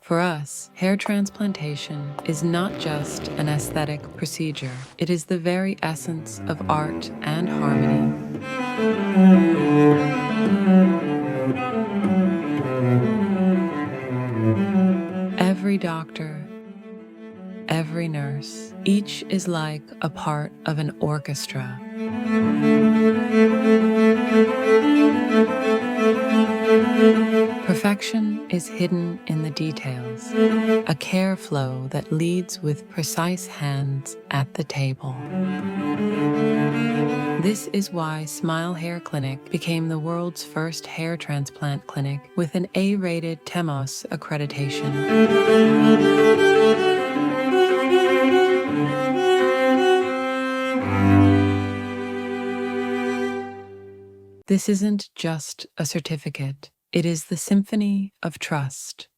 For us, hair transplantation is not just an aesthetic procedure. It is the very essence of art and harmony. Every doctor, every nurse, each is like a part of an orchestra. Perfection is hidden in the details, a care flow that leads with precise hands at the table. This is why Smile Hair Clinic became the world's first hair transplant clinic with an A-rated TEMOS accreditation. This isn't just a certificate. It is the symphony of trust.